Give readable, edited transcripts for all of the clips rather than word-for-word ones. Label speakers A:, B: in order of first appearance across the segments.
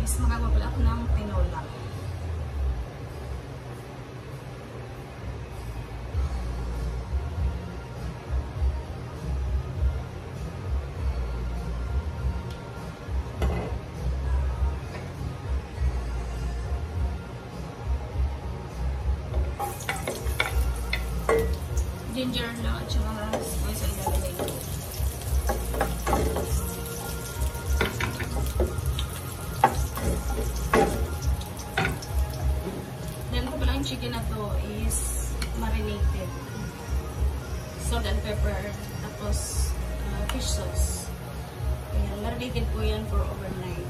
A: guys, magagawa ako ng tinola. Ginger lang at saka may sa ilalagay ko. Then ko pala yung chicken na to is marinated. Salt and pepper. Tapos fish sauce. Ayan, marinated po yan for overnight.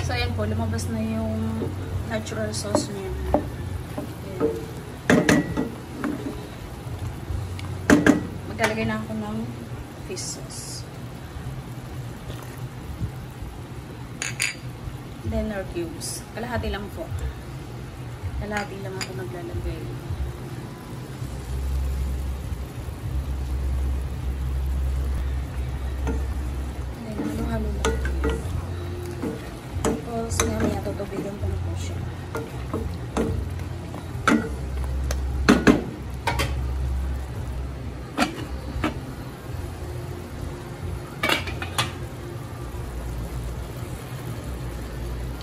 A: So, ayan po, lumabas na yung natural sauce niya. Maglalagay na ako ng fish sauce. Then, our cubes. Kalahati lang po. Kalahati lang ako maglalagay. Then, halo-halo lang. Tapos, ngayon tutubigan ko na po siya.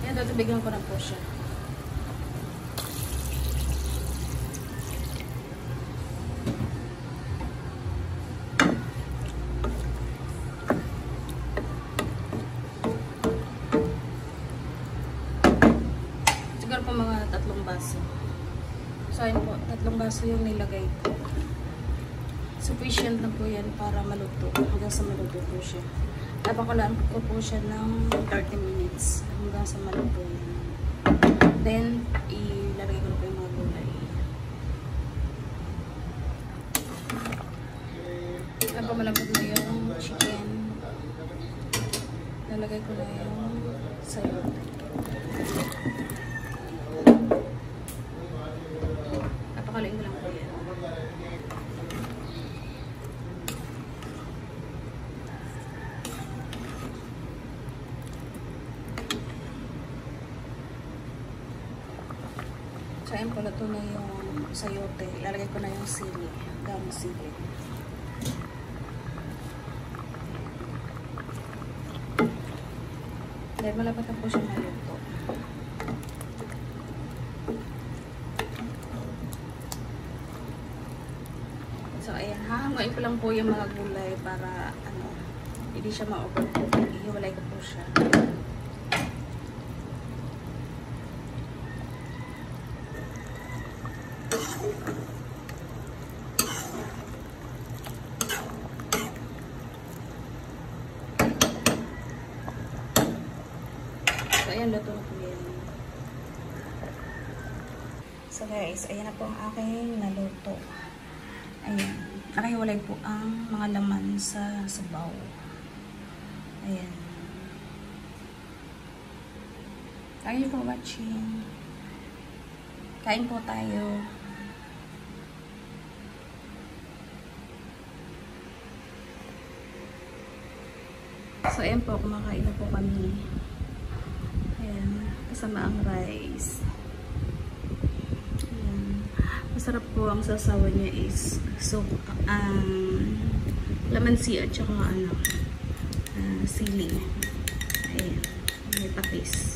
A: Ngayon tutubigan ko na po siya. Siguro po mga 3 baso. So, ayun po, 3 baso yung nilagay ko. Sufficient na po yan para maluto. Hanggang sa maluto po siya. Napakulaan ko po siya ng 30 minutes. Hanggang sa maluto yan. Then, ilalagay ko na po yung mga gulay. Habang malambot na yung chicken, lalagay ko na yung sayote. Napakalain ko lang po yan. So, ayan pala ito na yung sayote. Ilalagay ko na yung sili. Gamang sili. Dahil malapit na po siya maluto. So, ayan. Hahanguin ko lang po yung mga gulay para hindi siya ma-overcook. Ihiwalay ko po siya. So, ayan, luto na po yan. So guys, ayan na po ang aking naluto. Ayan. Nakahiwalay po ang mga laman sa sabaw. Ayan. Thank you for watching. Kain po tayo. So, ayan po, kumakain na po kami. Ayan, kasama ang rice. Ayan. Masarap po ang sasawa niya is lamansi at saka sili. Ayan, may patis.